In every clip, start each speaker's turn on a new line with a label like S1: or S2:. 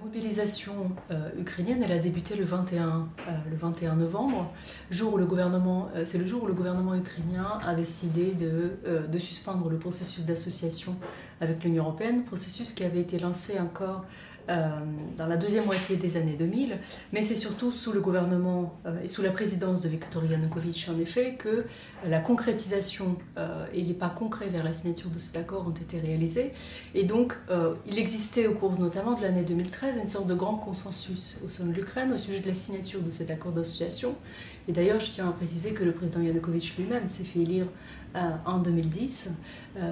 S1: mobilisation ukrainienne, elle a débuté le 21 novembre, c'est le jour où le gouvernement ukrainien a décidé de suspendre le processus d'association avec l'Union européenne, processus qui avait été lancé encore dans la deuxième moitié des années 2000, mais c'est surtout sous le gouvernement et sous la présidence de Viktor Yanukovych en effet que la concrétisation et les pas concrets vers la signature de cet accord ont été réalisés. Et donc il existait au cours notamment de l'année 2013 une sorte de grand consensus au sein de l'Ukraine au sujet de la signature de cet accord d'association. Et d'ailleurs je tiens à préciser que le président Yanukovych lui-même s'est fait élire en 2010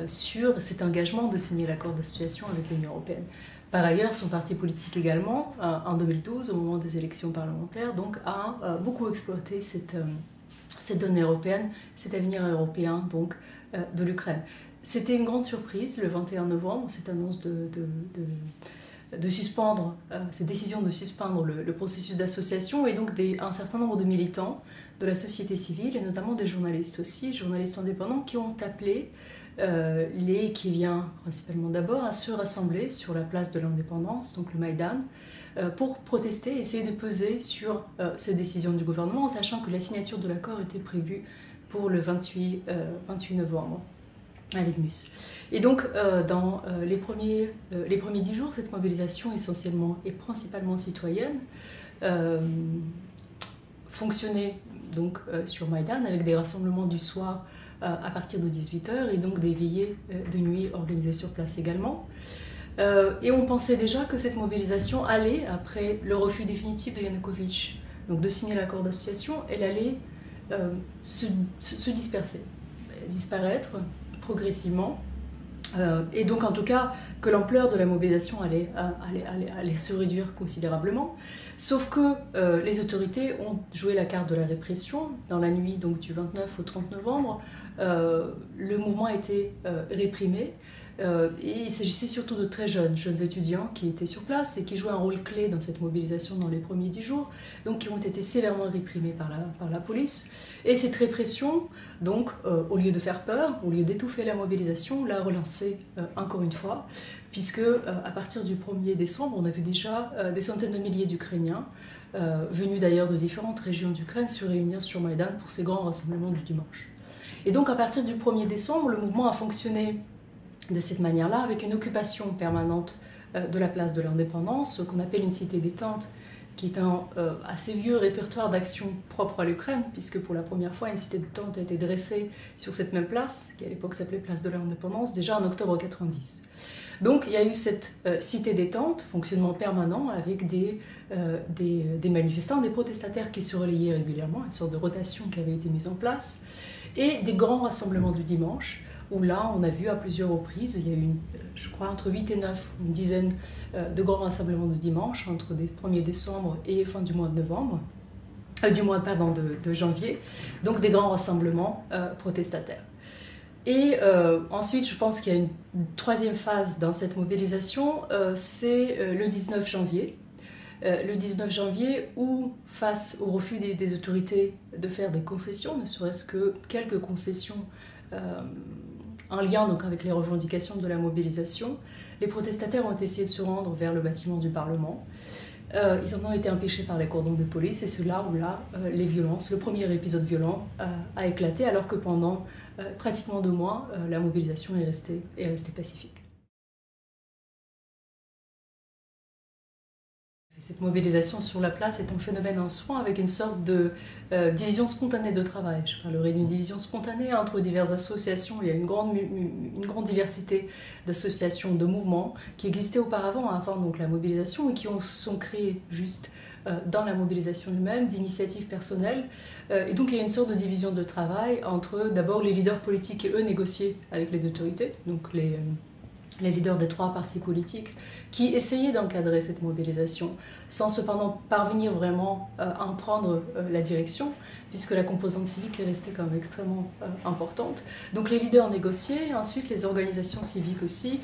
S1: sur cet engagement de signer l'accord d'association avec l'Union européenne. Par ailleurs, son parti politique également, en 2012, au moment des élections parlementaires, donc, a beaucoup exploité cette donnée européenne, cet avenir européen donc, de l'Ukraine. C'était une grande surprise le 21 novembre, cette annonce de suspendre, cette décision de suspendre le processus d'association, et donc un certain nombre de militants de la société civile, et notamment des journalistes aussi, journalistes indépendants, qui ont appelé les Kieviens principalement d'abord à se rassembler sur la place de l'indépendance, donc le Maïdan, pour protester, essayer de peser sur cette décision du gouvernement, en sachant que la signature de l'accord était prévue pour le 28 novembre à Vilnius. Et donc dans les premiers 10 jours, cette mobilisation essentiellement et principalement citoyenne fonctionnait donc sur Maïdan avec des rassemblements du soir à partir de 18h et donc des veillées de nuit organisées sur place également. Et on pensait déjà que cette mobilisation allait, après le refus définitif de Yanukovych donc de signer l'accord d'association, elle allait se disperser, disparaître progressivement. Et donc en tout cas que l'ampleur de la mobilisation allait se réduire considérablement, sauf que les autorités ont joué la carte de la répression. Dans la nuit donc, du 29 au 30 novembre, le mouvement a été réprimé, et il s'agissait surtout de très jeunes étudiants qui étaient sur place et qui jouaient un rôle clé dans cette mobilisation dans les premiers 10 jours, donc qui ont été sévèrement réprimés par la police. Et cette répression, donc, au lieu de faire peur, au lieu d'étouffer la mobilisation, l'a relancée encore une fois, puisque à partir du 1er décembre, on a vu déjà des centaines de milliers d'Ukrainiens, venus d'ailleurs de différentes régions d'Ukraine, se réunir sur Maïdan pour ces grands rassemblements du dimanche. Et donc à partir du 1er décembre, le mouvement a fonctionné de cette manière-là, avec une occupation permanente de la place de l'indépendance, ce qu'on appelle une cité détente, qui est un assez vieux répertoire d'actions propres à l'Ukraine, puisque pour la première fois, une cité détente a été dressée sur cette même place, qui à l'époque s'appelait place de l'indépendance, déjà en octobre 90. Donc il y a eu cette cité détente, fonctionnement permanent, avec des manifestants, des protestataires qui se relayaient régulièrement, une sorte de rotation qui avait été mise en place, et des grands rassemblements du dimanche, où là, on a vu à plusieurs reprises, il y a eu, je crois, entre 8 et 9, une dizaine de grands rassemblements de dimanche, entre le 1er décembre et fin du mois de novembre, de janvier, donc des grands rassemblements protestataires. Et ensuite, je pense qu'il y a une troisième phase dans cette mobilisation, c'est le 19 janvier. Le 19 janvier, où, face au refus des autorités de faire des concessions, ne serait-ce que quelques concessions en lien donc avec les revendications de la mobilisation, les protestataires ont essayé de se rendre vers le bâtiment du Parlement. Ils en ont été empêchés par les cordons de police, et c'est là où les violences, le premier épisode violent a éclaté, alors que pendant pratiquement 2 mois, la mobilisation est restée pacifique. Cette mobilisation sur la place est un phénomène en soi, avec une sorte de division spontanée de travail. Je parlerai d'une division spontanée entre diverses associations. Il y a une grande diversité d'associations, de mouvements qui existaient auparavant, avant donc la mobilisation, et qui sont créés juste dans la mobilisation elle-même, d'initiatives personnelles. Et donc il y a une sorte de division de travail entre d'abord les leaders politiques qui, eux, négociaient avec les autorités, donc les leaders des 3 partis politiques, qui essayaient d'encadrer cette mobilisation, sans cependant parvenir vraiment à en prendre la direction, puisque la composante civique est restée quand même extrêmement importante. Donc les leaders négociaient, ensuite les organisations civiques aussi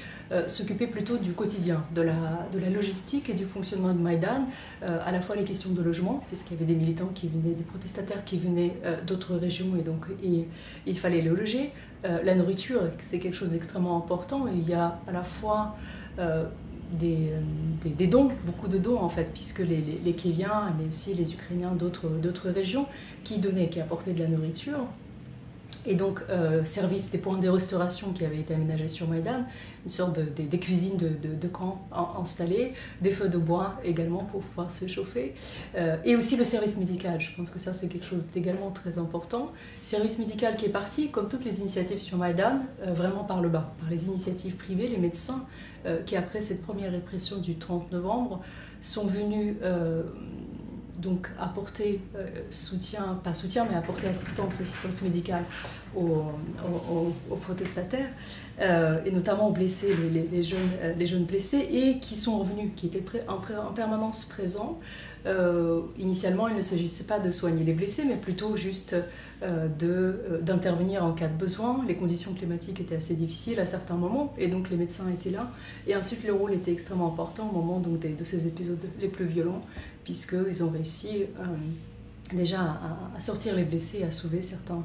S1: s'occupaient plutôt du quotidien, de la logistique et du fonctionnement de Maïdan, à la fois les questions de logement, puisqu'il y avait des militants qui venaient, des protestataires qui venaient d'autres régions, et donc il fallait les loger. La nourriture, c'est quelque chose d'extrêmement important, et il y a à la fois des dons, beaucoup de dons en fait, puisque les Kieviens, mais aussi les Ukrainiens d'autres régions, qui donnaient, qui apportaient de la nourriture. Et donc, service des points de restauration qui avaient été aménagés sur Maïdan, une sorte des cuisines de camp installées, des feux de bois également pour pouvoir se chauffer, et aussi le service médical. Je pense que ça, c'est quelque chose d'également très important. Service médical qui est parti, comme toutes les initiatives sur Maïdan, vraiment par le bas, par les initiatives privées, les médecins qui, après cette première répression du 30 novembre, sont venus donc apporter soutien, pas soutien, mais apporter assistance médicale aux protestataires, et notamment aux blessés, les jeunes blessés, et qui sont revenus, qui étaient en permanence présents. Initialement, il ne s'agissait pas de soigner les blessés, mais plutôt juste d'intervenir en cas de besoin. Les conditions climatiques étaient assez difficiles à certains moments, et donc les médecins étaient là. Et ensuite, le rôle était extrêmement important au moment donc, de ces épisodes les plus violents, puisqu'ils ont réussi déjà à sortir les blessés et à sauver certaines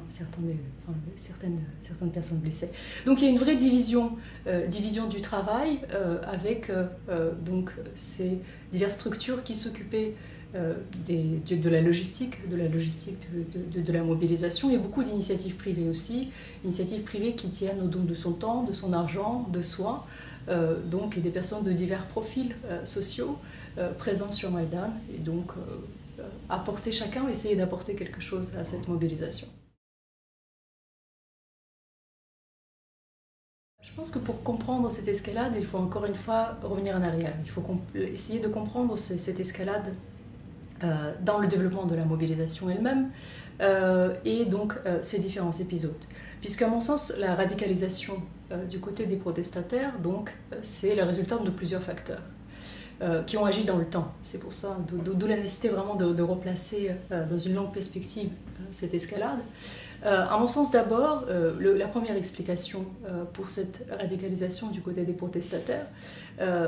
S1: personnes blessées. Donc il y a une vraie division du travail avec donc ces diverses structures qui s'occupaient de la logistique, de la mobilisation, et beaucoup d'initiatives privées aussi, initiatives privées qui tiennent au don de son temps, de son argent, de soi, donc, et des personnes de divers profils sociaux présents sur Maïdan, et donc apporter chacun, essayer d'apporter quelque chose à cette mobilisation. Je pense que pour comprendre cette escalade, il faut encore une fois revenir en arrière. Il faut essayer de comprendre cette escalade dans le développement de la mobilisation elle-même et donc ces différents épisodes. Puisqu'à mon sens, la radicalisation du côté des protestataires, donc, c'est le résultat de plusieurs facteurs qui ont agi dans le temps. C'est pour ça, d'où la nécessité vraiment de replacer dans une longue perspective cette escalade. À mon sens, d'abord, la première explication pour cette radicalisation du côté des protestataires,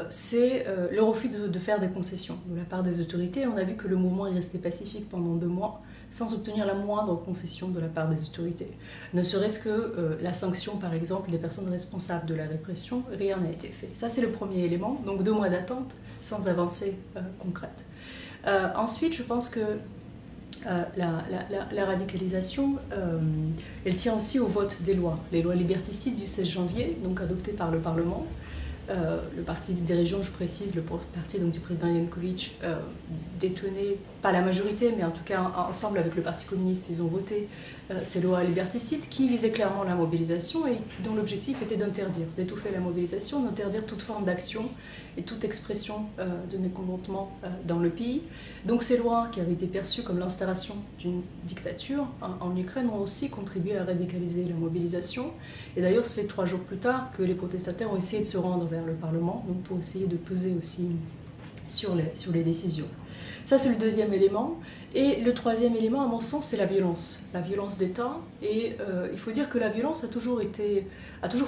S1: c'est le refus de faire des concessions de la part des autorités. On a vu que le mouvement est resté pacifique pendant 2 mois sans obtenir la moindre concession de la part des autorités. Ne serait-ce que la sanction, par exemple, des personnes responsables de la répression, rien n'a été fait. Ça, c'est le premier élément. Donc 2 mois d'attente sans avancée concrète. Ensuite, je pense que la radicalisation, elle tient aussi au vote des lois. Les lois liberticides du 16 janvier, donc adoptées par le Parlement. Le parti des régions, je précise, le parti donc, du président Yanukovych détenait, pas la majorité, mais en tout cas ensemble avec le Parti communiste, ils ont voté ces lois liberticides qui visaient clairement la mobilisation et dont l'objectif était d'étouffer la mobilisation, d'interdire toute forme d'action et toute expression de mécontentement dans le pays. Donc ces lois qui avaient été perçues comme l'installation d'une dictature en Ukraine ont aussi contribué à radicaliser la mobilisation. Et d'ailleurs, c'est 3 jours plus tard que les protestataires ont essayé de se rendre vers le Parlement, donc pour essayer de peser aussi sur les décisions. Ça, c'est le deuxième élément. Et le troisième élément, à mon sens, c'est la violence d'État. Et il faut dire que la violence a toujours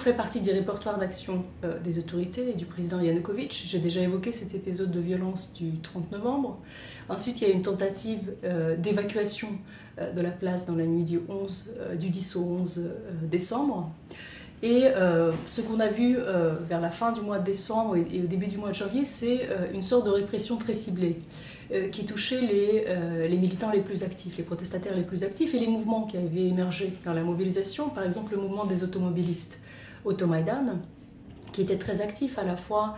S1: fait partie du répertoire d'action des autorités et du président Yanukovych. J'ai déjà évoqué cet épisode de violence du 30 novembre. Ensuite, il y a une tentative d'évacuation de la place dans la nuit du 10 au 11 décembre. Et ce qu'on a vu vers la fin du mois de décembre et au début du mois de janvier, c'est une sorte de répression très ciblée qui touchait les militants les plus actifs, les protestataires les plus actifs et les mouvements qui avaient émergé dans la mobilisation, par exemple le mouvement des automobilistes, Automaïdan, qui était très actif à la fois,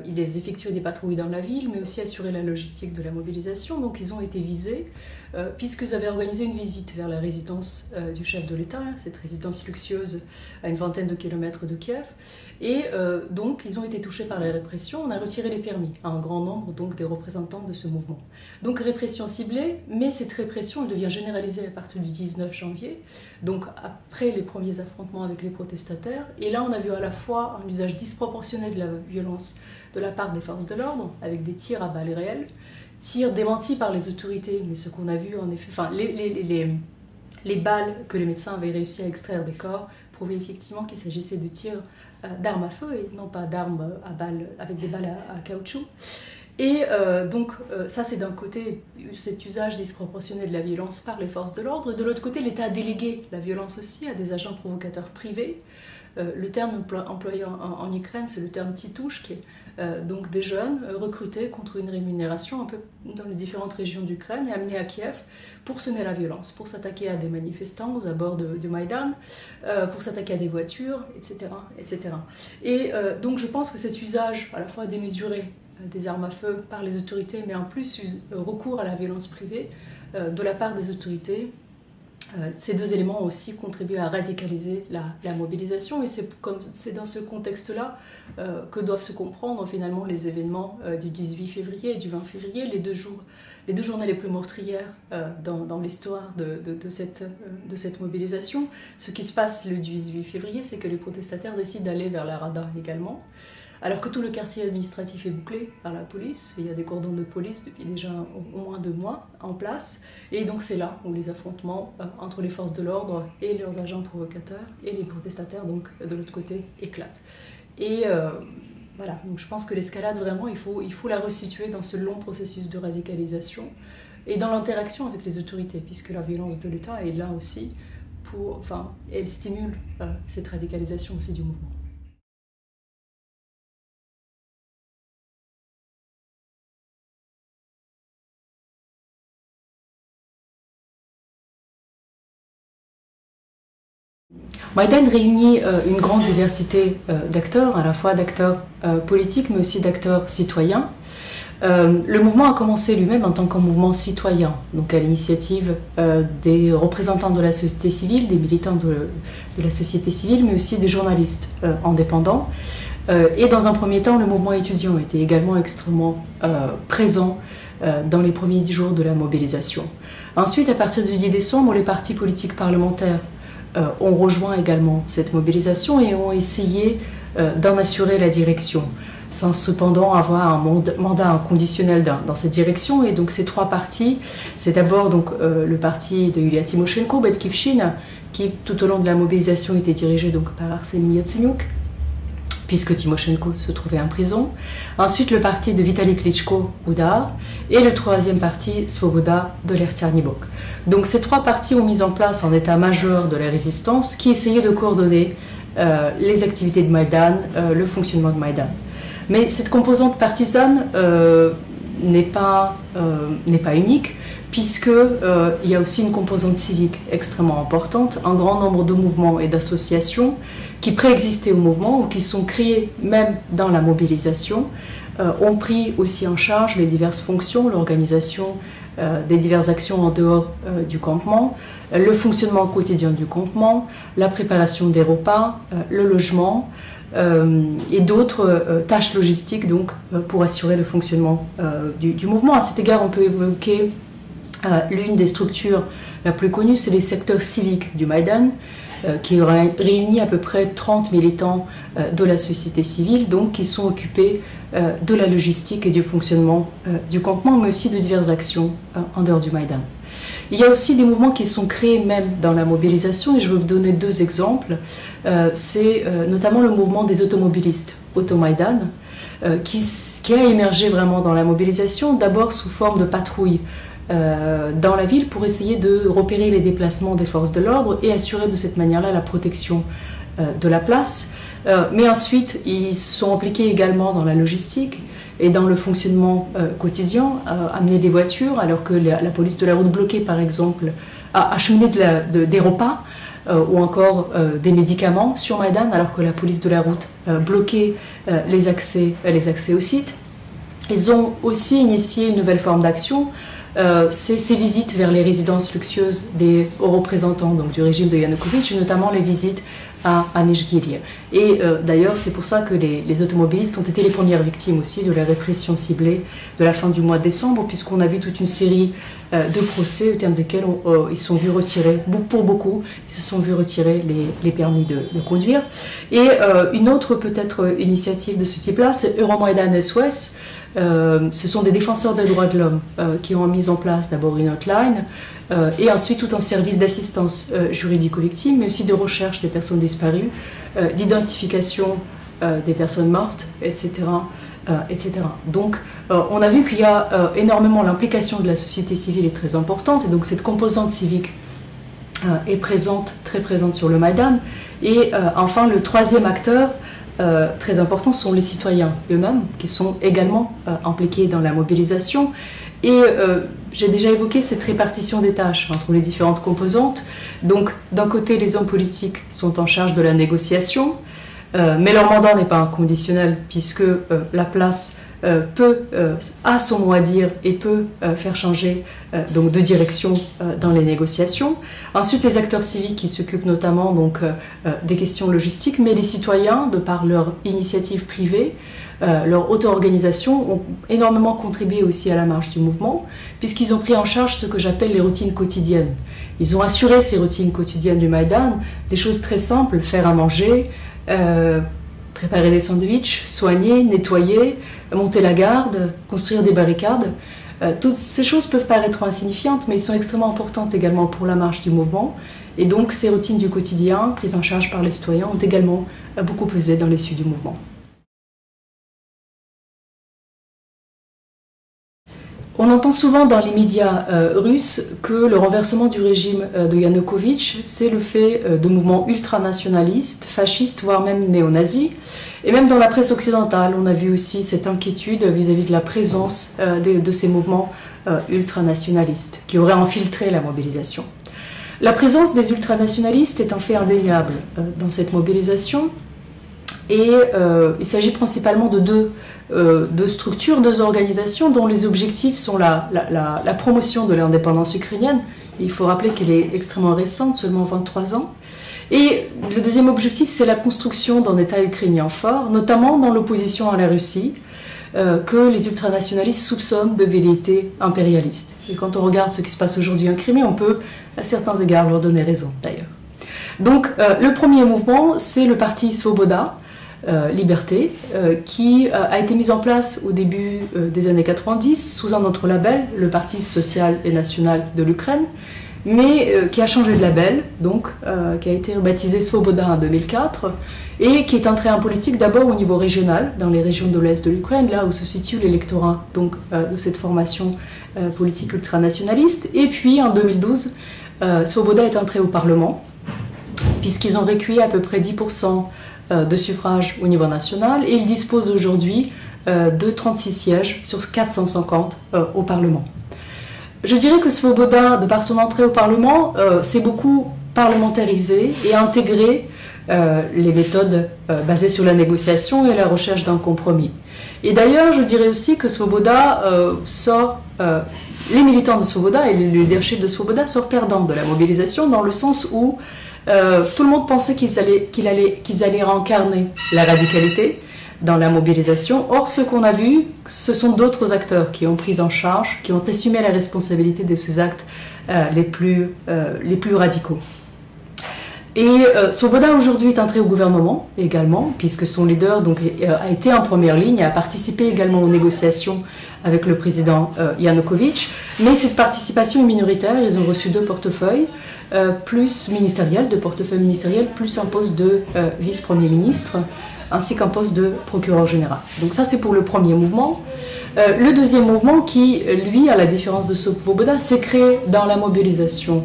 S1: ils effectuaient des patrouilles dans la ville, mais aussi assuraient la logistique de la mobilisation. Donc ils ont été visés, puisqu'ils avaient organisé une visite vers la résidence du chef de l'État, cette résidence luxueuse à une vingtaine de kilomètres de Kiev. Et donc ils ont été touchés par la répression, on a retiré les permis à un grand nombre donc, des représentants de ce mouvement. Donc répression ciblée, mais cette répression elle devient généralisée à partir du 19 janvier, donc après les premiers affrontements avec les protestataires. Et là on a vu à la fois un usage disproportionné de la violence de la part des forces de l'ordre, avec des tirs à balles réelles, tirs démentis par les autorités, mais ce qu'on a vu en effet, enfin les balles que les médecins avaient réussi à extraire des corps prouvaient effectivement qu'il s'agissait de tirs d'armes à feu et non pas d'armes à balles avec des balles à caoutchouc. Et donc ça c'est d'un côté cet usage disproportionné de la violence par les forces de l'ordre, et de l'autre côté l'État a délégué la violence aussi à des agents provocateurs privés. Le terme employé en Ukraine, c'est le terme titouche, qui est donc des jeunes recrutés contre une rémunération un peu dans les différentes régions d'Ukraine et amenés à Kiev pour semer la violence, pour s'attaquer à des manifestants aux abords du Maïdan, pour s'attaquer à des voitures, etc. etc. Et donc je pense que cet usage à la fois démesuré des armes à feu par les autorités, mais en plus recours à la violence privée de la part des autorités, ces deux éléments ont aussi contribué à radicaliser la mobilisation, et c'est dans ce contexte-là que doivent se comprendre finalement les événements du 18 février et du 20 février, les deux journées les plus meurtrières dans l'histoire de cette mobilisation. Ce qui se passe le 18 février, c'est que les protestataires décident d'aller vers la Rada également, alors que tout le quartier administratif est bouclé par la police. Il y a des cordons de police depuis déjà au moins 2 mois en place. Et donc c'est là où les affrontements entre les forces de l'ordre et leurs agents provocateurs et les protestataires, donc de l'autre côté, éclatent. Et voilà, donc je pense que l'escalade, vraiment, il faut la resituer dans ce long processus de radicalisation et dans l'interaction avec les autorités, puisque la violence de l'État est là aussi elle stimule cette radicalisation aussi du mouvement. Maïdan réunit une grande diversité d'acteurs, à la fois d'acteurs politiques mais aussi d'acteurs citoyens. Le mouvement a commencé lui-même en tant qu'un mouvement citoyen, donc à l'initiative des représentants de la société civile, des militants de la société civile, mais aussi des journalistes indépendants. Et dans un premier temps, le mouvement étudiant était également extrêmement présent dans les premiers 10 jours de la mobilisation. Ensuite, à partir du 10 décembre, les partis politiques parlementaires ont rejoint également cette mobilisation et ont essayé d'en assurer la direction, sans cependant avoir un mandat inconditionnel dans cette direction. Et donc ces 3 partis, c'est d'abord donc le parti de Yulia Tymoshenko, Batkivshina, qui tout au long de la mobilisation était dirigé donc par Arseniy Yatsenyuk, puisque Tymoshenko se trouvait en prison. Ensuite, le parti de Vitali Klitschko, Udar, et le 3e parti, Svoboda, de l'Ertiarnibok. Donc ces 3 partis ont mis en place un état-major de la résistance qui essayait de coordonner les activités de Maïdan, le fonctionnement de Maïdan. Mais cette composante partisane n'est pas unique, puisqu'il y a aussi une composante civique extrêmement importante, un grand nombre de mouvements et d'associations qui préexistaient au mouvement ou qui sont créés même dans la mobilisation, ont pris aussi en charge les diverses fonctions, l'organisation des diverses actions en dehors du campement, le fonctionnement quotidien du campement, la préparation des repas, le logement, et d'autres tâches logistiques donc, pour assurer le fonctionnement du mouvement. À cet égard, on peut évoquer l'une des structures la plus connue, c'est les secteurs civiques du Maïdan, qui réunit à peu près 30 militants de la société civile, donc qui sont occupés de la logistique et du fonctionnement du campement, mais aussi de diverses actions en dehors du Maïdan. Il y a aussi des mouvements qui sont créés même dans la mobilisation, et je vais vous donner 2 exemples. C'est notamment le mouvement des automobilistes, Automaïdan, qui a émergé vraiment dans la mobilisation, d'abord sous forme de patrouille dans la ville pour essayer de repérer les déplacements des forces de l'ordre et assurer de cette manière-là la protection de la place. Mais ensuite, ils sont impliqués également dans la logistique et dans le fonctionnement quotidien, amener des voitures alors que la police de la route bloquée, par exemple, a acheminé des repas ou encore des médicaments sur Maïdan alors que la police de la route bloquait les accès au site. Ils ont aussi initié une nouvelle forme d'action, c'est ces visites vers les résidences luxueuses des hauts représentants donc, du régime de Yanukovych, notamment les visites à Mejgiri. Et d'ailleurs, c'est pour ça que les automobilistes ont été les premières victimes aussi de la répression ciblée de la fin du mois de décembre, puisqu'on a vu toute une série de procès au terme desquels ils se sont vus retirer, pour beaucoup, ils se sont vus retirer les permis de conduire. Et une autre peut-être initiative de ce type-là, c'est Euromaïdan SOS. Ce sont des défenseurs des droits de l'homme qui ont mis en place d'abord une hotline et ensuite tout un service d'assistance juridique aux victimes, mais aussi de recherche des personnes disparues, d'identification des personnes mortes, etc. etc. Donc on a vu qu'il y a énormément, l'implication de la société civile est très importante, et donc cette composante civique est présente, très présente sur le Maïdan. Et enfin, le troisième acteur très important sont les citoyens eux-mêmes, qui sont également impliqués dans la mobilisation. Et j'ai déjà évoqué cette répartition des tâches entre les différentes composantes. Donc d'un côté, les hommes politiques sont en charge de la négociation, mais leur mandat n'est pas inconditionnel, puisque la place a son mot à dire et peut faire changer donc de direction dans les négociations. Ensuite, les acteurs civiques qui s'occupent notamment donc, des questions logistiques, mais les citoyens, de par leur initiative privée, leur auto-organisation, ont énormément contribué aussi à la marche du mouvement, puisqu'ils ont pris en charge ce que j'appelle les routines quotidiennes. Ils ont assuré ces routines quotidiennes du Maïdan, des choses très simples, faire à manger, préparer des sandwichs, soigner, nettoyer, monter la garde, construire des barricades. Toutes ces choses peuvent paraître insignifiantes, mais elles sont extrêmement importantes également pour la marche du mouvement. Et donc ces routines du quotidien, prises en charge par les citoyens, ont également beaucoup pesé dans l'issue du mouvement. On entend souvent dans les médias russes que le renversement du régime de Yanukovych, c'est le fait de mouvements ultranationalistes, fascistes, voire même néo-nazis. Et même dans la presse occidentale, on a vu aussi cette inquiétude vis-à-vis de la présence de ces mouvements ultranationalistes qui auraient infiltré la mobilisation. La présence des ultranationalistes est un fait indéniable dans cette mobilisation. Et il s'agit principalement de deux structures, deux organisations dont les objectifs sont la promotion de l'indépendance ukrainienne. Il faut rappeler qu'elle est extrêmement récente, seulement 23 ans. Et le deuxième objectif, c'est la construction d'un État ukrainien fort, notamment dans l'opposition à la Russie, que les ultranationalistes soupçonnent de velléités impérialistes. Et quand on regarde ce qui se passe aujourd'hui en Crimée, on peut à certains égards leur donner raison d'ailleurs. Donc le premier mouvement, c'est le parti Svoboda, Liberté, qui a été mise en place au début des années 90 sous un autre label, le Parti social et national de l'Ukraine, mais qui a changé de label, donc qui a été baptisé Svoboda en 2004, et qui est entré en politique d'abord au niveau régional, dans les régions de l'Est de l'Ukraine, là où se situe l'électorat donc de cette formation politique ultranationaliste. Et puis en 2012, Svoboda est entré au Parlement, puisqu'ils ont recueilli à peu près 10% de suffrages au niveau national, et ils disposent aujourd'hui de 36 sièges sur 450 au Parlement. Je dirais que Svoboda, de par son entrée au Parlement, s'est beaucoup parlementarisé et intégré les méthodes basées sur la négociation et la recherche d'un compromis. Et d'ailleurs, je dirais aussi que Svoboda les militants de Svoboda et le leadership de Svoboda sortent perdants de la mobilisation, dans le sens où tout le monde pensait qu'ils allaient incarner la radicalité dans la mobilisation. Or, ce qu'on a vu, ce sont d'autres acteurs qui ont pris en charge, qui ont assumé la responsabilité de ces actes les plus radicaux. Et Svoboda aujourd'hui est entré au gouvernement également, puisque son leader donc, a été en première ligne, a participé également aux négociations avec le président Yanukovych. Mais cette participation est minoritaire, ils ont reçu 2 portefeuilles, plus ministériels, 2 portefeuilles ministériels, plus un poste de vice-premier ministre, ainsi qu'un poste de procureur général. Donc ça c'est pour le premier mouvement. Le deuxième mouvement qui, lui, à la différence de Svoboda, s'est créé dans la mobilisation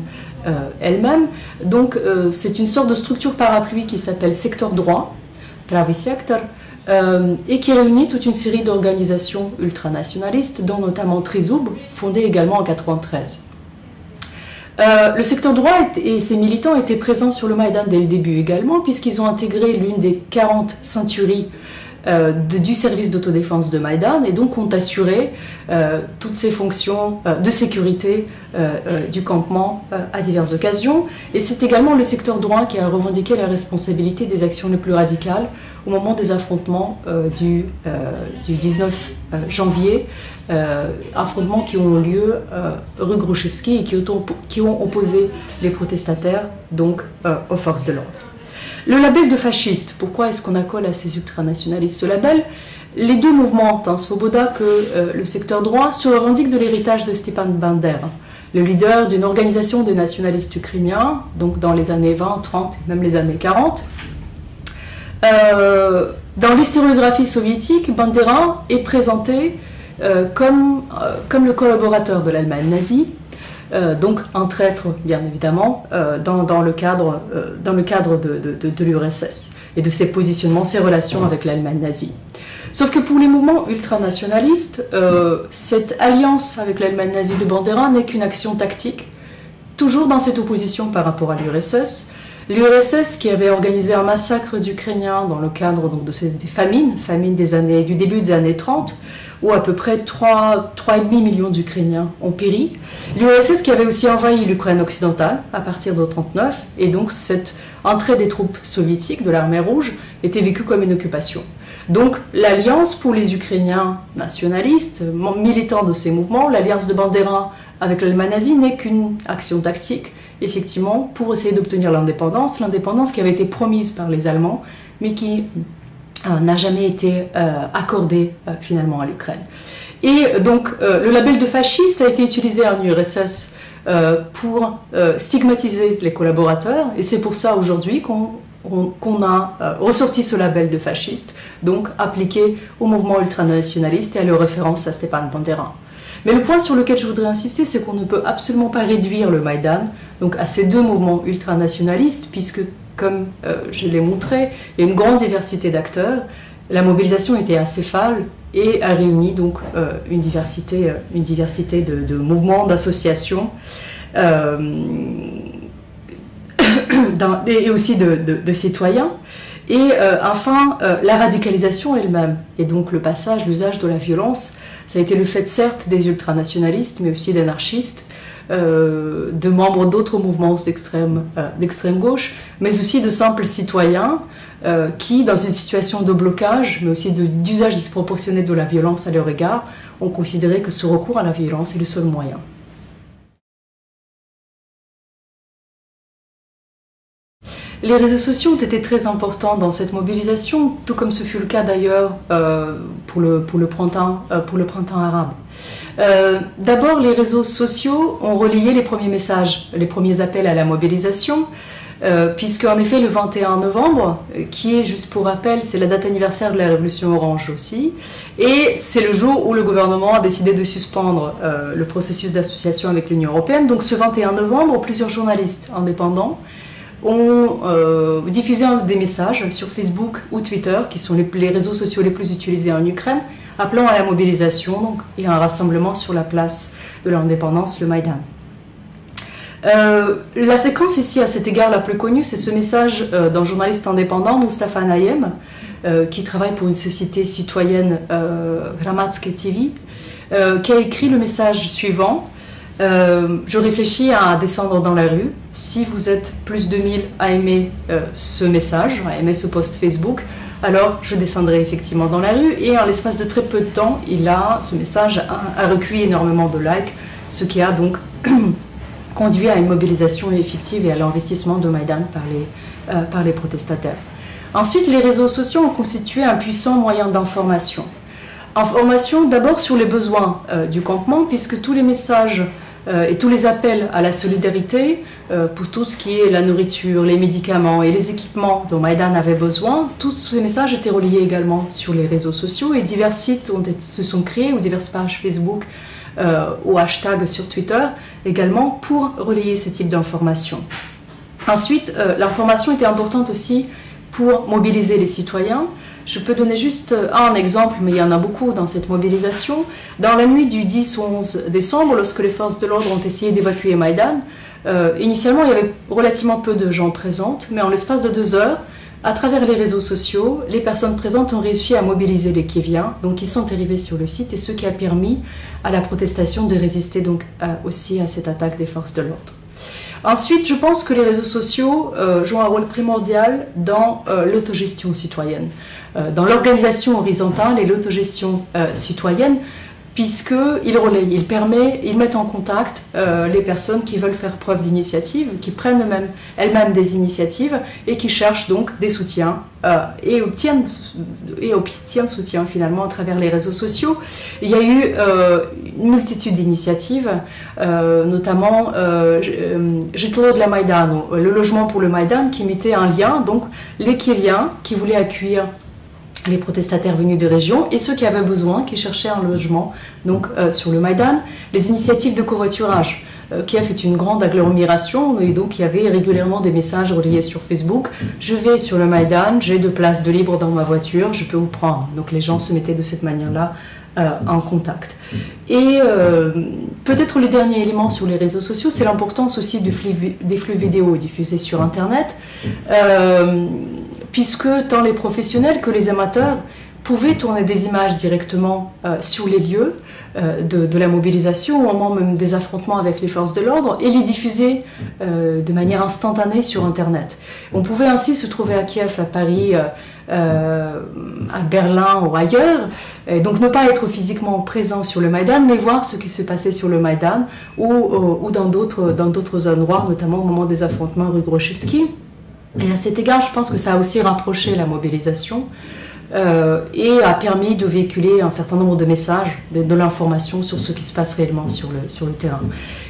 S1: elle-même. Donc c'est une sorte de structure parapluie qui s'appelle Secteur Droit, Pravi Sektor, et qui réunit toute une série d'organisations ultranationalistes, dont notamment Trizoub, fondée également en 1993. Le secteur droit et ses militants étaient présents sur le Maïdan dès le début également, puisqu'ils ont intégré l'une des 40 ceinturies du service d'autodéfense de Maïdan, et donc ont assuré toutes ces fonctions de sécurité du campement à diverses occasions. Et c'est également le secteur droit qui a revendiqué la responsabilité des actions les plus radicales au moment des affrontements du 19 janvier, affrontements qui ont eu lieu rue Grushevski et qui ont opposé les protestataires donc aux forces de l'ordre. Le label de fasciste, pourquoi est-ce qu'on accole à ces ultranationalistes ce label? Les deux mouvements, tant Svoboda que le secteur droit, se revendiquent de l'héritage de Stepan Bandera, le leader d'une organisation des nationalistes ukrainiens, donc dans les années 20, 30 et même les années 40, Dans l'historiographie soviétique, Bandera est présenté comme le collaborateur de l'Allemagne nazie, donc un traître bien évidemment, dans le cadre de l'URSS et de ses positionnements, ses relations avec l'Allemagne nazie. Sauf que pour les mouvements ultranationalistes, cette alliance avec l'Allemagne nazie de Bandera n'est qu'une action tactique, toujours dans cette opposition par rapport à l'URSS. L'URSS qui avait organisé un massacre d'Ukrainiens dans le cadre donc, des famines du début des années 30, où à peu près 3,5 millions d'Ukrainiens ont péri. L'URSS qui avait aussi envahi l'Ukraine occidentale à partir de 1939, et donc cette entrée des troupes soviétiques de l'armée rouge était vécue comme une occupation. Donc l'alliance pour les Ukrainiens nationalistes, militants de ces mouvements, l'alliance de Bandera avec l'Allemagne nazie n'est qu'une action tactique, effectivement, pour essayer d'obtenir l'indépendance qui avait été promise par les Allemands, mais qui n'a jamais été accordée finalement à l'Ukraine. Et donc le label de fasciste a été utilisé en URSS pour stigmatiser les collaborateurs, et c'est pour ça aujourd'hui qu'on a ressorti ce label de fasciste, donc appliqué au mouvement ultranationaliste et à leur référence à Stepan Bandera. Mais le point sur lequel je voudrais insister, c'est qu'on ne peut absolument pas réduire le Maïdan donc à ces deux mouvements ultranationalistes, puisque, comme je l'ai montré, il y a une grande diversité d'acteurs. La mobilisation était acéphale et a réuni donc une diversité de mouvements, d'associations, et aussi de citoyens. Et enfin, la radicalisation elle-même, et donc le passage, l'usage de la violence, ça a été le fait certes des ultranationalistes, mais aussi d'anarchistes, de membres d'autres mouvements d'extrême gauche, mais aussi de simples citoyens qui, dans une situation de blocage, mais aussi d'usage disproportionné de la violence à leur égard, ont considéré que ce recours à la violence est le seul moyen. Les réseaux sociaux ont été très importants dans cette mobilisation, tout comme ce fut le cas d'ailleurs pour le printemps arabe. D'abord, les réseaux sociaux ont relayé les premiers messages, les premiers appels à la mobilisation, puisque en effet le 21 novembre, qui est, juste pour rappel, c'est la date anniversaire de la Révolution Orange aussi, et c'est le jour où le gouvernement a décidé de suspendre le processus d'association avec l'Union européenne. Donc ce 21 novembre, plusieurs journalistes indépendants ont diffusé des messages sur Facebook ou Twitter, qui sont les réseaux sociaux les plus utilisés en Ukraine, appelant à la mobilisation donc, et à un rassemblement sur la place de l'indépendance, le Maïdan. La séquence ici, à cet égard, la plus connue, c'est ce message d'un journaliste indépendant, Mustafa Nayem, qui travaille pour une société citoyenne, Hramadske TV, qui a écrit le message suivant. Je réfléchis à descendre dans la rue. Si vous êtes plus de 1000 à aimer ce message, à aimer ce post Facebook, alors je descendrai effectivement dans la rue. Et en l'espace de très peu de temps, ce message a recueilli énormément de likes, ce qui a donc conduit à une mobilisation effective et à l'investissement de Maïdan par les protestataires. Ensuite, les réseaux sociaux ont constitué un puissant moyen d'information. Information d'abord sur les besoins du campement, puisque tous les messages et tous les appels à la solidarité pour tout ce qui est la nourriture, les médicaments et les équipements dont Maïdan avait besoin, tous ces messages étaient reliés également sur les réseaux sociaux, et divers sites se sont créés, ou diverses pages Facebook ou hashtags sur Twitter également pour relayer ce type d'informations. Ensuite, l'information était importante aussi pour mobiliser les citoyens. Je peux donner juste un exemple, mais il y en a beaucoup dans cette mobilisation. Dans la nuit du 10 au 11 décembre, lorsque les forces de l'ordre ont essayé d'évacuer Maïdan, initialement il y avait relativement peu de gens présentes, mais en l'espace de 2 heures, à travers les réseaux sociaux, les personnes présentes ont réussi à mobiliser les Kieviens, donc ils sont arrivés sur le site, et ce qui a permis à la protestation de résister donc aussi à cette attaque des forces de l'ordre. Ensuite, je pense que les réseaux sociaux jouent un rôle primordial dans l'autogestion citoyenne, dans l'organisation horizontale et l'autogestion citoyenne, puisqu'il relaye, il met en contact les personnes qui veulent faire preuve d'initiative, qui prennent elles-mêmes des initiatives et qui cherchent donc des soutiens et obtiennent soutien finalement à travers les réseaux sociaux. Il y a eu une multitude d'initiatives, notamment Житло для Майдану, le logement pour le Maïdan, qui mettait un lien, donc les Kyriens qui voulaient accueillir les protestataires venus de régions et ceux qui avaient besoin, qui cherchaient un logement donc, sur le Maïdan. Les initiatives de covoiturage. Kiev est une grande agglomération et donc il y avait régulièrement des messages relayés sur Facebook. Je vais sur le Maïdan, j'ai 2 places de libre dans ma voiture, je peux vous prendre. Donc les gens se mettaient de cette manière-là en contact. Et peut-être le dernier élément sur les réseaux sociaux, c'est l'importance aussi des flux vidéo diffusés sur Internet, puisque tant les professionnels que les amateurs pouvaient tourner des images directement sur les lieux de la mobilisation, au moment même des affrontements avec les forces de l'ordre, et les diffuser de manière instantanée sur Internet. On pouvait ainsi se trouver à Kiev, à Paris, à Berlin ou ailleurs, et donc ne pas être physiquement présent sur le Maïdan, mais voir ce qui se passait sur le Maïdan ou dans d'autres endroits, notamment au moment des affrontements rue Grochevski. Et à cet égard, je pense que ça a aussi rapproché la mobilisation et a permis de véhiculer un certain nombre de messages, de l'information sur ce qui se passe réellement sur le terrain.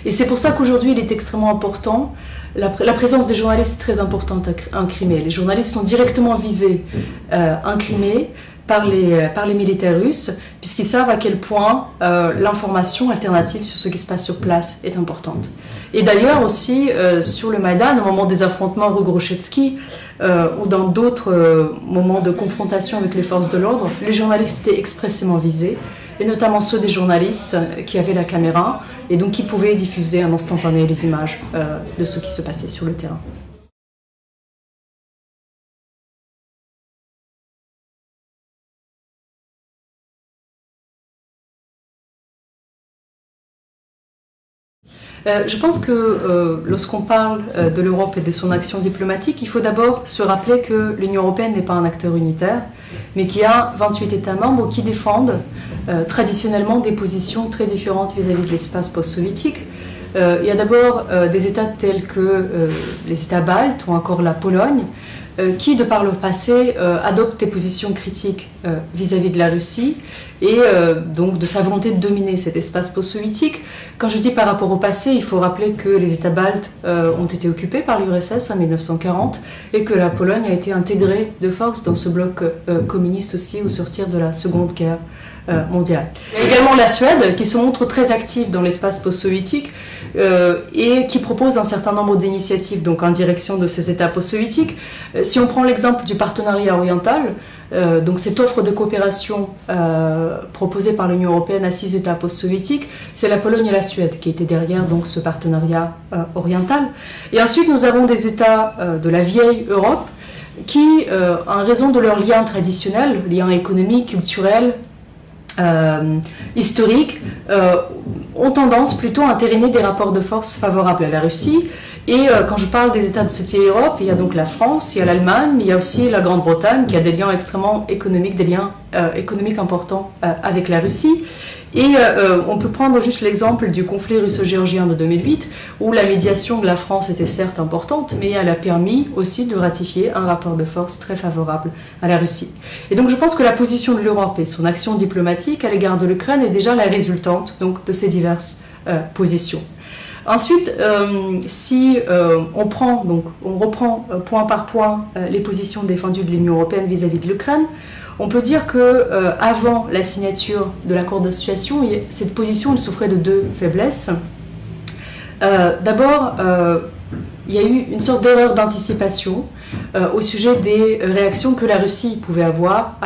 S1: Et c'est pour ça qu'aujourd'hui, il est extrêmement important, la présence des journalistes est très importante en Crimée. Les journalistes sont directement visés en Crimée par les militaires russes, puisqu'ils savent à quel point l'information alternative sur ce qui se passe sur place est importante. Et d'ailleurs aussi, sur le Maïdan, au moment des affrontements rue Grochevski, ou dans d'autres moments de confrontation avec les forces de l'ordre, les journalistes étaient expressément visés, et notamment ceux des journalistes qui avaient la caméra, et donc qui pouvaient diffuser en instantané les images de ce qui se passait sur le terrain. Je pense que lorsqu'on parle de l'Europe et de son action diplomatique, il faut d'abord se rappeler que l'Union européenne n'est pas un acteur unitaire, mais qu'il y a 28 États membres qui défendent traditionnellement des positions très différentes vis-à-vis de l'espace post-soviétique. Il y a d'abord des États tels que les États baltes ou encore la Pologne, qui, de par le passé, adoptent des positions critiques vis-à-vis de la Russie et donc de sa volonté de dominer cet espace post-soviétique. Quand je dis par rapport au passé, il faut rappeler que les États baltes ont été occupés par l'URSS en 1940 et que la Pologne a été intégrée de force dans ce bloc communiste aussi au sortir de la Seconde Guerre mondiale. Il y a également la Suède qui se montre très active dans l'espace post-soviétique et qui propose un certain nombre d'initiatives donc en direction de ces États post-soviétiques. Si on prend l'exemple du partenariat oriental, donc cette offre de coopération proposée par l'Union européenne à 6 États post-soviétiques, c'est la Pologne et la Suède qui étaient derrière donc, ce partenariat oriental. Et ensuite, nous avons des États de la vieille Europe qui, en raison de leurs liens traditionnels, liens économiques, culturels, historiques, ont tendance plutôt à entériner des rapports de force favorables à la Russie. Et quand je parle des États de cette vieille Europe, il y a donc la France, il y a l'Allemagne, mais il y a aussi la Grande-Bretagne qui a des liens extrêmement économiques, des liens économiques importants avec la Russie. Et on peut prendre juste l'exemple du conflit russo-géorgien de 2008, où la médiation de la France était certes importante, mais elle a permis aussi de ratifier un rapport de force très favorable à la Russie. Et donc je pense que la position de l'Europe et son action diplomatique à l'égard de l'Ukraine est déjà la résultante donc, de ces diverses positions. Ensuite, si on reprend point par point les positions défendues de l'Union européenne vis-à-vis de l'Ukraine, on peut dire que avant la signature de l'accord d'association, cette position elle souffrait de 2 faiblesses. D'abord, il y a eu une sorte d'erreur d'anticipation au sujet des réactions que la Russie pouvait avoir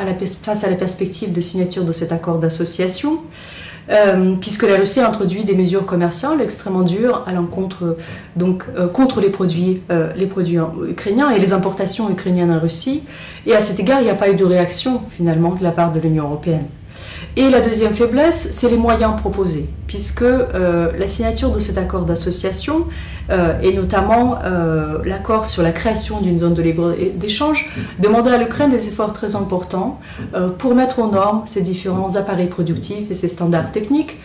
S1: face à la perspective de signature de cet accord d'association. Puisque la Russie a introduit des mesures commerciales extrêmement dures à l'encontre, contre les produits ukrainiens et les importations ukrainiennes en Russie. Et à cet égard, il n'y a pas eu de réaction finalement de la part de l'Union européenne. Et la deuxième faiblesse, c'est les moyens proposés, puisque la signature de cet accord d'association, et notamment l'accord sur la création d'une zone de libre-échange, demandait à l'Ukraine des efforts très importants pour mettre aux normes ses différents appareils productifs et ses standards techniques,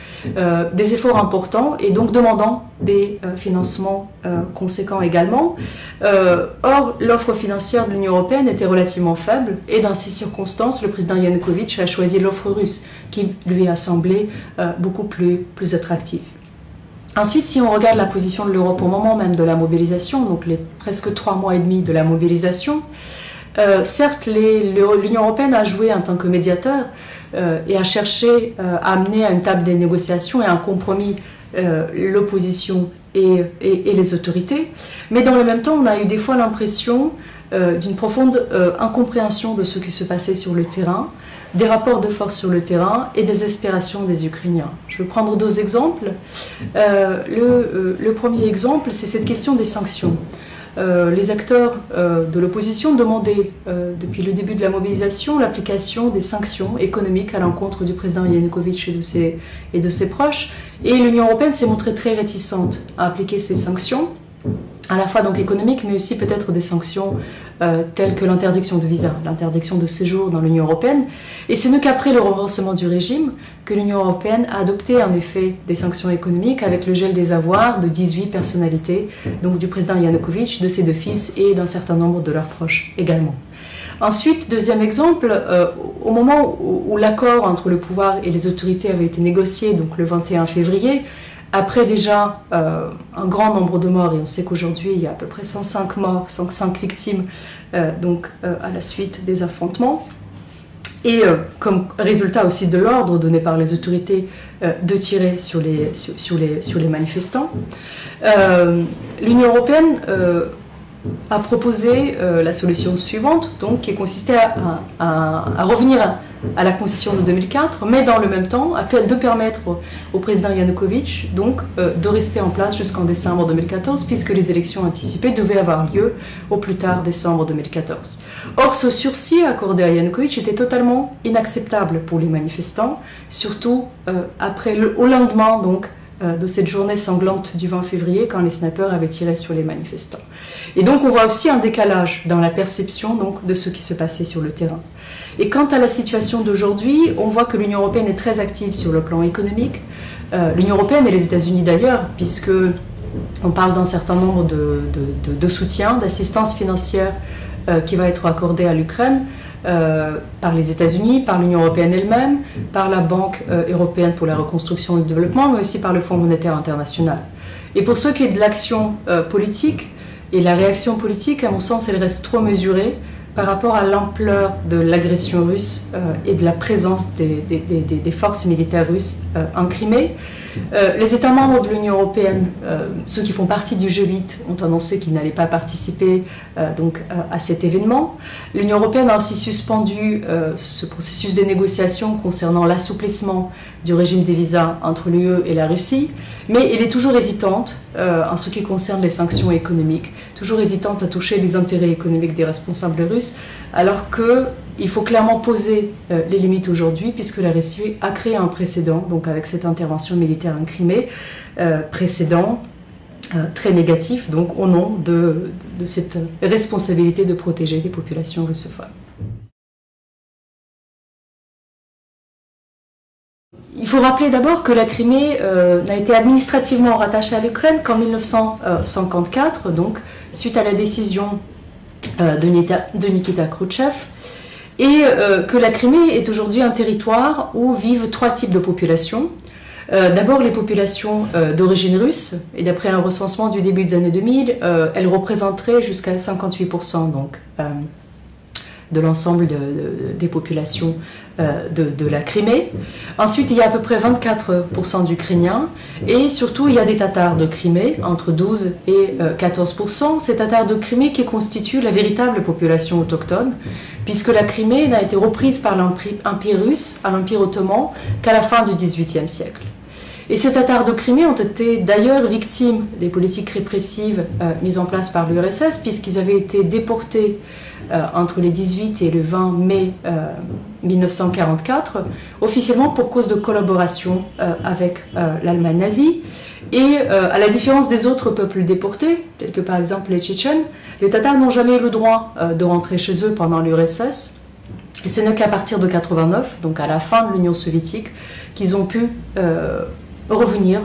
S1: des efforts importants et donc demandant des financements conséquents également. Or, l'offre financière de l'Union européenne était relativement faible et dans ces circonstances, le président Yanukovych a choisi l'offre russe qui lui a semblé beaucoup plus attractive. Ensuite, si on regarde la position de l'Europe au moment même de la mobilisation, donc les presque 3 mois et demi de la mobilisation, certes, l'Union européenne a joué en tant que médiateur et a cherché à amener à une table des négociations et à un compromis l'opposition et les autorités, mais dans le même temps, on a eu des fois l'impression d'une profonde incompréhension de ce qui se passait sur le terrain, des rapports de force sur le terrain et des aspirations des Ukrainiens. Je vais prendre 2 exemples. Le premier exemple, c'est cette question des sanctions. Les acteurs de l'opposition demandaient depuis le début de la mobilisation l'application des sanctions économiques à l'encontre du président Yanukovych et de ses proches. Et l'Union européenne s'est montrée très réticente à appliquer ces sanctions, à la fois donc économiques, mais aussi peut-être des sanctions telles que l'interdiction de visa, l'interdiction de séjour dans l'Union européenne. Et ce n'est qu'après le renversement du régime que l'Union européenne a adopté en effet des sanctions économiques avec le gel des avoirs de 18 personnalités, donc du président Yanukovych, de ses 2 fils et d'un certain nombre de leurs proches également. Ensuite, deuxième exemple, au moment où l'accord entre le pouvoir et les autorités avait été négocié, donc le 21 février, après déjà un grand nombre de morts, et on sait qu'aujourd'hui il y a à peu près 105 morts, 105 victimes à la suite des affrontements, et comme résultat aussi de l'ordre donné par les autorités de tirer sur les manifestants, l'Union européenne a proposé la solution suivante, donc, qui consistait à revenir à la Constitution de 2004, mais dans le même temps de permettre au président Yanukovych donc, de rester en place jusqu'en décembre 2014, puisque les élections anticipées devaient avoir lieu au plus tard décembre 2014. Or, ce sursis accordé à Yanukovych était totalement inacceptable pour les manifestants, surtout au lendemain donc, de cette journée sanglante du 20 février quand les snipers avaient tiré sur les manifestants. Et donc on voit aussi un décalage dans la perception donc, de ce qui se passait sur le terrain. Et quant à la situation d'aujourd'hui, on voit que l'Union européenne est très active sur le plan économique. L'Union européenne et les États-Unis d'ailleurs, puisque on parle d'un certain nombre de soutiens, d'assistance financière qui va être accordée à l'Ukraine, par les États-Unis, par l'Union européenne elle-même, par la Banque européenne pour la reconstruction et le développement, mais aussi par le Fonds monétaire international. Et pour ce qui est de l'action politique et la réaction politique, à mon sens, elle reste trop mesurée par rapport à l'ampleur de l'agression russe et de la présence des forces militaires russes en Crimée. Les États membres de l'Union européenne, ceux qui font partie du G8, ont annoncé qu'ils n'allaient pas participer à cet événement. L'Union européenne a aussi suspendu ce processus de négociation concernant l'assouplissement du régime des visas entre l'UE et la Russie, mais elle est toujours hésitante en ce qui concerne les sanctions économiques, toujours hésitante à toucher les intérêts économiques des responsables russes, alors qu'il faut clairement poser les limites aujourd'hui, puisque la Russie a créé un précédent, donc avec cette intervention militaire en Crimée, précédent très négatif, donc au nom de cette responsabilité de protéger les populations russophones. Il faut rappeler d'abord que la Crimée n'a été administrativement rattachée à l'Ukraine qu'en 1954, donc suite à la décision de Nikita Khrouchtchev, et que la Crimée est aujourd'hui un territoire où vivent 3 types de populations. D'abord les populations d'origine russe, et d'après un recensement du début des années 2000, elles représenteraient jusqu'à 58% donc, de l'ensemble des populations de la Crimée. Ensuite, il y a à peu près 24% d'Ukrainiens, et surtout il y a des Tatars de Crimée, entre 12 et 14%. Ces Tatars de Crimée qui constituent la véritable population autochtone, puisque la Crimée n'a été reprise par l'Empire russe, à l'Empire ottoman, qu'à la fin du XVIIIe siècle. Et ces Tatars de Crimée ont été d'ailleurs victimes des politiques répressives mises en place par l'URSS, puisqu'ils avaient été déportés entre les 18 et le 20 mai 1944, officiellement pour cause de collaboration avec l'Allemagne nazie. Et à la différence des autres peuples déportés, tels que par exemple les Tchétchènes, les Tatars n'ont jamais eu le droit de rentrer chez eux pendant l'URSS. Et ce n'est qu'à partir de 1989, donc à la fin de l'Union soviétique, qu'ils ont pu revenir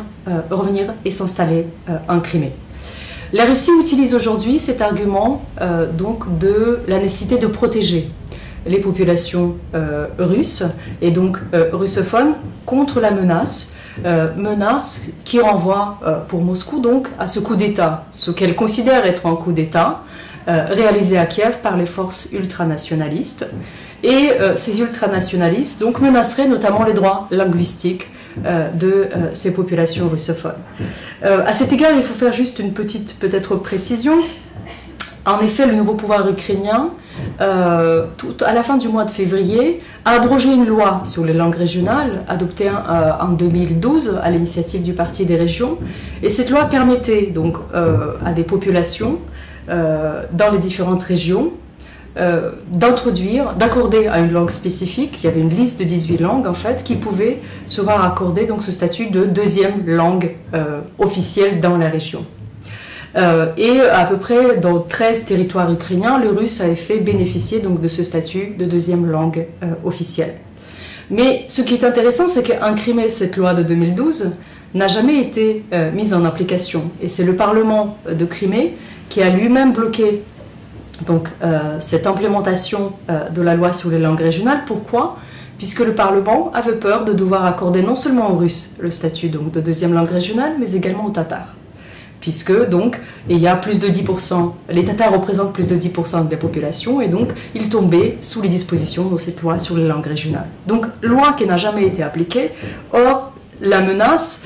S1: et s'installer en Crimée. La Russie utilise aujourd'hui cet argument donc de la nécessité de protéger les populations russes et donc russophones contre la menace qui renvoie pour Moscou donc à ce coup d'État, ce qu'elle considère être un coup d'État réalisé à Kiev par les forces ultranationalistes. Et ces ultranationalistes donc menaceraient notamment les droits linguistiques de ces populations russophones. À cet égard, il faut faire juste une petite peut-être précision. En effet, le nouveau pouvoir ukrainien, à la fin du mois de février, a abrogé une loi sur les langues régionales, adoptée en 2012 à l'initiative du Parti des régions. Et cette loi permettait donc à des populations dans les différentes régions d'accorder à une langue spécifique, il y avait une liste de 18 langues en fait, qui pouvaient se voir accorder donc ce statut de deuxième langue officielle dans la région. Et à peu près dans 13 territoires ukrainiens, le russe avait fait bénéficier donc de ce statut de deuxième langue officielle. Mais ce qui est intéressant, c'est qu'en Crimée, cette loi de 2012 n'a jamais été mise en application. Et c'est le Parlement de Crimée qui a lui-même bloqué donc, cette implémentation de la loi sur les langues régionales. Pourquoi ? Puisque le Parlement avait peur de devoir accorder non seulement aux Russes le statut donc, de deuxième langue régionale, mais également aux Tatars. Puisque donc, il y a plus de 10%, les Tatars représentent plus de 10% de la population, et donc ils tombaient sous les dispositions de cette loi sur les langues régionales. Donc, loi qui n'a jamais été appliquée. Or, la menace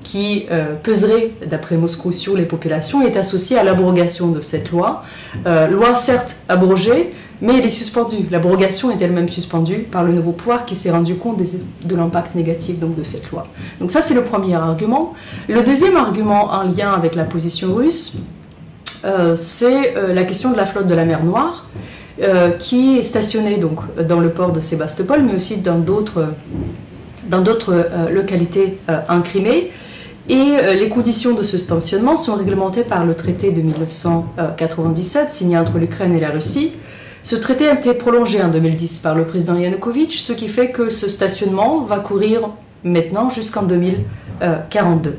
S1: qui peserait, d'après Moscou, sur les populations est associée à l'abrogation de cette loi. Loi certes abrogée, mais elle est suspendue. L'abrogation est elle-même suspendue par le nouveau pouvoir qui s'est rendu compte de l'impact négatif donc, de cette loi. Donc ça, c'est le premier argument. Le deuxième argument en lien avec la position russe, c'est la question de la flotte de la mer Noire, qui est stationnée donc, dans le port de Sébastopol, mais aussi dans d'autres localités en Crimée. Et les conditions de ce stationnement sont réglementées par le traité de 1997, signé entre l'Ukraine et la Russie. Ce traité a été prolongé en 2010 par le président Yanukovych, ce qui fait que ce stationnement va courir maintenant jusqu'en 2042.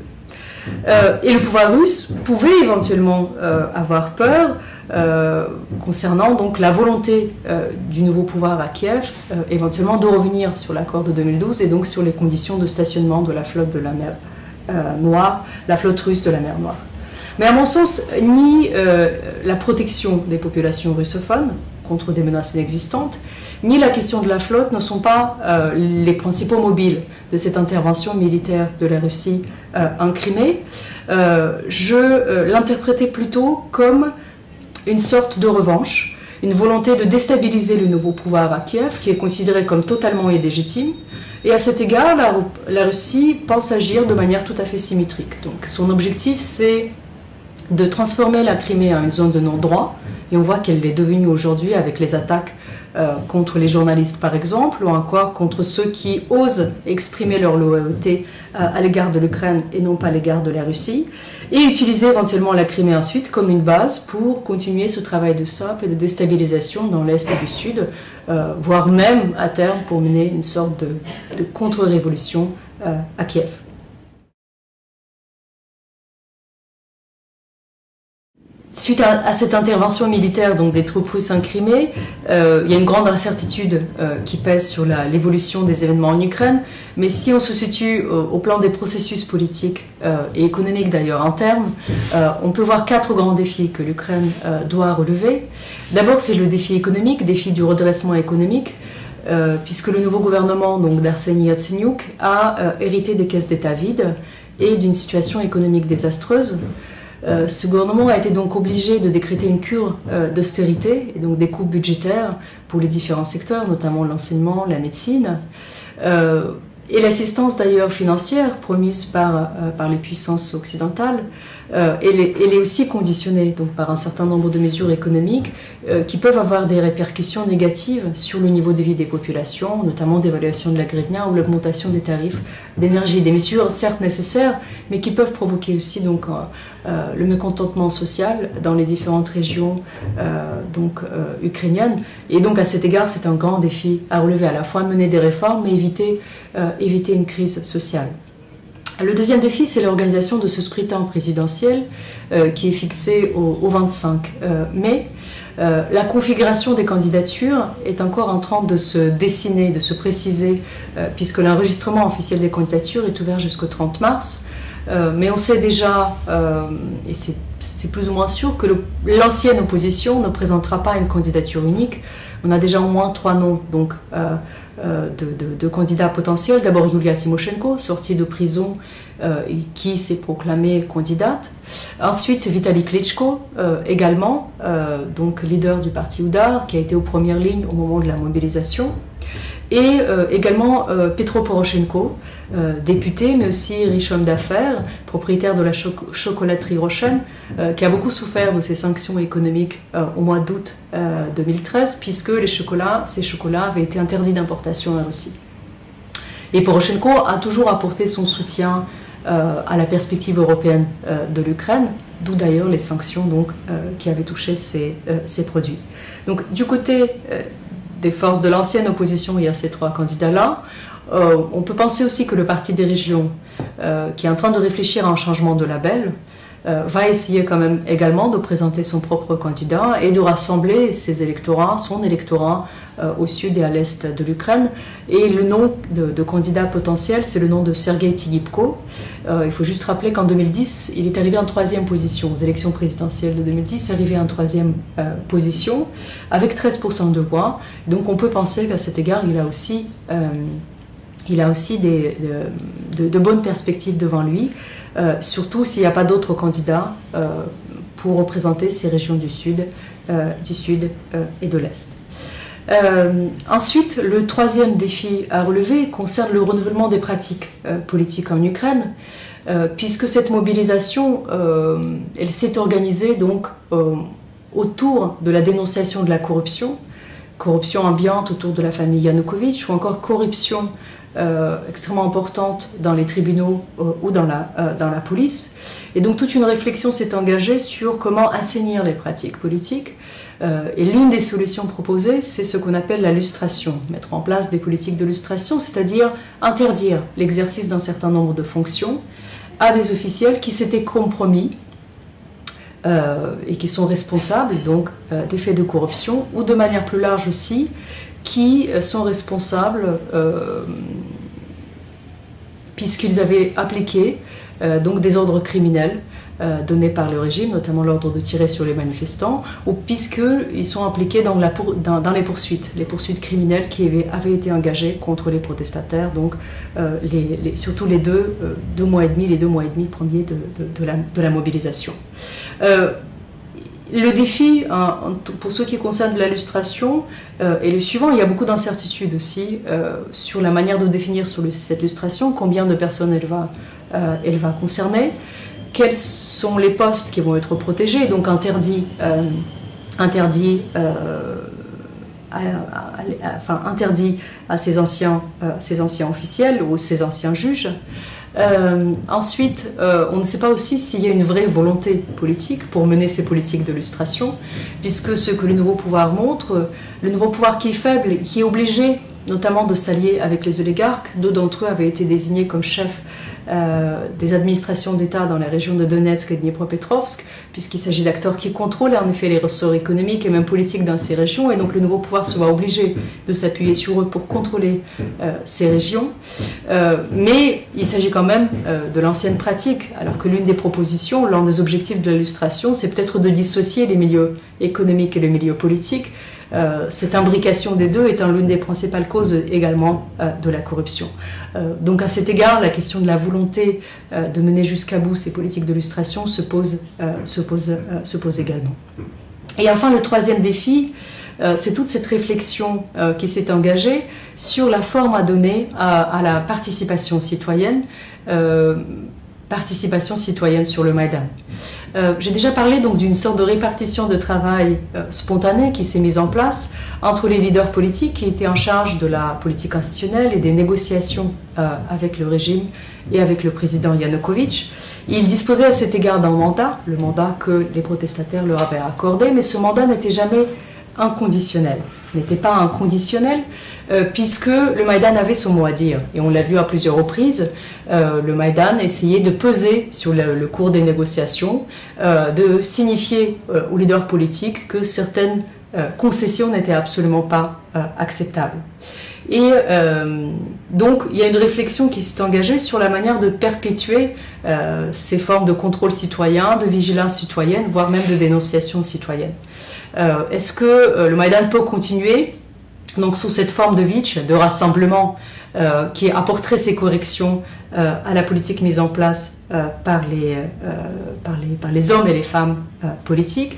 S1: Et le pouvoir russe pouvait éventuellement avoir peur concernant donc la volonté du nouveau pouvoir à Kiev, éventuellement de revenir sur l'accord de 2012 et donc sur les conditions de stationnement de la flotte de la mer Noire, la flotte russe de la mer Noire. Mais à mon sens, ni la protection des populations russophones contre des menaces inexistantes, ni la question de la flotte ne sont pas les principaux mobiles de cette intervention militaire de la Russie en Crimée. Je l'interprétais plutôt comme une sorte de revanche, une volonté de déstabiliser le nouveau pouvoir à Kiev, qui est considéré comme totalement illégitime. Et à cet égard, la Russie pense agir de manière tout à fait symétrique. Donc son objectif, c'est de transformer la Crimée en une zone de non-droit, et on voit qu'elle l'est devenue aujourd'hui avec les attaques contre les journalistes par exemple, ou encore contre ceux qui osent exprimer leur loyauté à l'égard de l'Ukraine et non pas à l'égard de la Russie, et utiliser éventuellement la Crimée ensuite comme une base pour continuer ce travail de sape et de déstabilisation dans l'Est et du Sud, voire même à terme pour mener une sorte de contre-révolution à Kiev. Suite à cette intervention militaire donc, des troupes russes en Crimée, il y a une grande incertitude qui pèse sur l'évolution des événements en Ukraine. Mais si on se situe au plan des processus politiques et économiques d'ailleurs internes, on peut voir 4 grands défis que l'Ukraine doit relever. D'abord, c'est le défi économique, défi du redressement économique, puisque le nouveau gouvernement d'Arseniy Yatsenyuk a hérité des caisses d'État vides et d'une situation économique désastreuse. Ce gouvernement a été donc obligé de décréter une cure d'austérité et donc des coupes budgétaires pour les différents secteurs, notamment l'enseignement, la médecine, et l'assistance d'ailleurs financière promise par les puissances occidentales elle est aussi conditionnée donc, par un certain nombre de mesures économiques qui peuvent avoir des répercussions négatives sur le niveau de vie des populations, notamment d'évaluation de la grivnia ou l'augmentation des tarifs d'énergie. Des mesures certes nécessaires, mais qui peuvent provoquer aussi donc, le mécontentement social dans les différentes régions ukrainiennes. Et donc à cet égard, c'est un grand défi à relever, à la fois mener des réformes, mais éviter une crise sociale. Le deuxième défi, c'est l'organisation de ce scrutin présidentiel qui est fixé au 25 mai. La configuration des candidatures est encore en train de se dessiner, de se préciser, puisque l'enregistrement officiel des candidatures est ouvert jusqu'au 30 mars. Mais on sait déjà, et c'est plus ou moins sûr, que l'ancienne opposition ne présentera pas une candidature unique. On a déjà au moins 3 noms donc, de candidats potentiels. D'abord Yulia Tymoshenko, sortie de prison, qui s'est proclamée candidate. Ensuite Vitali Klitschko, également, donc leader du parti Oudar, qui a été aux premières lignes au moment de la mobilisation. Et également Petro Poroshenko, député, mais aussi riche homme d'affaires, propriétaire de la chocolaterie Rochen, qui a beaucoup souffert de ces sanctions économiques au mois d'août 2013, puisque ces chocolats avaient été interdits d'importation en Russie. Et Poroshenko a toujours apporté son soutien à la perspective européenne de l'Ukraine, d'où d'ailleurs les sanctions donc, qui avaient touché ces produits. Donc du côté des forces de l'ancienne opposition, il y a ces 3 candidats-là. On peut penser aussi que le Parti des régions, qui est en train de réfléchir à un changement de label, va essayer quand même également de présenter son propre candidat et de rassembler son électorat au sud et à l'est de l'Ukraine. Et le nom de candidat potentiel, c'est le nom de Sergei Tygipko. Il faut juste rappeler qu'en 2010, il est arrivé en 3e position. Aux élections présidentielles de 2010, il est arrivé en 3e position, avec 13% de voix. Donc on peut penser qu'à cet égard, il a aussi de bonnes perspectives devant lui, surtout s'il n'y a pas d'autres candidats pour représenter ces régions du sud et de l'Est. Ensuite, le 3e défi à relever concerne le renouvellement des pratiques politiques en Ukraine, puisque cette mobilisation, elle s'est organisée donc autour de la dénonciation de la corruption ambiante autour de la famille Yanukovych, ou encore corruption extrêmement importante dans les tribunaux ou dans la police. Et donc toute une réflexion s'est engagée sur comment assainir les pratiques politiques. Et l'une des solutions proposées, c'est ce qu'on appelle la lustration, mettre en place des politiques de lustration, c'est-à-dire interdire l'exercice d'un certain nombre de fonctions à des officiels qui s'étaient compromis et qui sont responsables donc des faits de corruption, ou de manière plus large aussi, qui sont responsables puisqu'ils avaient appliqué donc des ordres criminels donnés par le régime, notamment l'ordre de tirer sur les manifestants, ou puisqu'ils sont impliqués dans les poursuites criminelles qui avaient été engagées contre les protestataires, donc surtout les 2 mois et demi premiers de la mobilisation. Le défi, pour ce qui concerne la lustration, est le suivant. Il y a beaucoup d'incertitudes aussi sur la manière de définir cette lustration, combien de personnes elle va concerner, quels sont les postes qui vont être protégés, donc interdits à ces anciens officiels ou ces anciens juges. Ensuite, on ne sait pas aussi s'il y a une vraie volonté politique pour mener ces politiques de lustration, puisque ce que le nouveau pouvoir montre, le nouveau pouvoir qui est faible, qui est obligé notamment de s'allier avec les oligarques, 2 d'entre eux avaient été désignés comme chefs des administrations d'État dans la région de Donetsk et Dnipropetrovsk, puisqu'il s'agit d'acteurs qui contrôlent en effet les ressorts économiques et même politiques dans ces régions, et donc le nouveau pouvoir se voit obligé de s'appuyer sur eux pour contrôler ces régions. Mais il s'agit quand même de l'ancienne pratique, alors que l'une des propositions, l'un des objectifs de l'illustration, c'est peut-être de dissocier les milieux économiques et le milieu politique. Cette imbrication des deux étant l'une des principales causes également de la corruption. Donc à cet égard, la question de la volonté de mener jusqu'à bout ces politiques de lustration se pose également. Et enfin, le 3e défi, c'est toute cette réflexion qui s'est engagée sur la forme à donner à la participation citoyenne, participation citoyenne sur le Maïdan. J'ai déjà parlé donc d'une sorte de répartition de travail spontanée qui s'est mise en place entre les leaders politiques qui étaient en charge de la politique institutionnelle et des négociations avec le régime et avec le président Yanukovych. Ils disposaient à cet égard d'un mandat, le mandat que les protestataires leur avaient accordé, mais ce mandat n'était jamais inconditionnel. N'était pas inconditionnel puisque le Maïdan avait son mot à dire. Et on l'a vu à plusieurs reprises, le Maïdan essayait de peser sur le cours des négociations, de signifier aux leaders politiques que certaines concessions n'étaient absolument pas acceptables. Et donc il y a une réflexion qui s'est engagée sur la manière de perpétuer ces formes de contrôle citoyen, de vigilance citoyenne, voire même de dénonciation citoyenne. Est-ce que le Maïdan peut continuer donc sous cette forme de vitch, de rassemblement qui apporterait ces corrections à la politique mise en place par les hommes et les femmes politiques?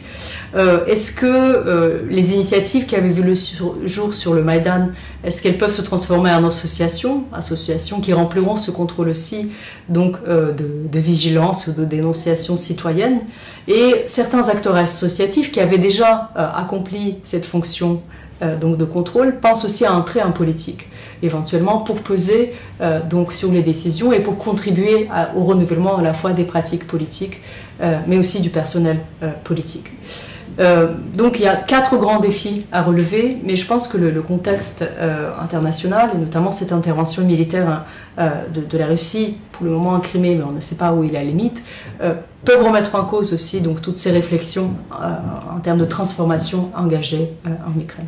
S1: Est-ce que les initiatives qui avaient vu le jour sur le Maïdan, est-ce qu'elles peuvent se transformer en associations qui rempliront ce contrôle aussi donc, de vigilance ou de dénonciation citoyenne? Et certains acteurs associatifs qui avaient déjà accompli cette fonction donc de contrôle pensent aussi à entrer en politique, éventuellement pour peser donc sur les décisions et pour contribuer au renouvellement à la fois des pratiques politiques mais aussi du personnel politique. Donc il y a 4 grands défis à relever, mais je pense que le contexte international, et notamment cette intervention militaire de la Russie, pour le moment en Crimée, mais on ne sait pas où il est à la limite, peuvent remettre en cause aussi donc, toutes ces réflexions en termes de transformation engagée en Ukraine.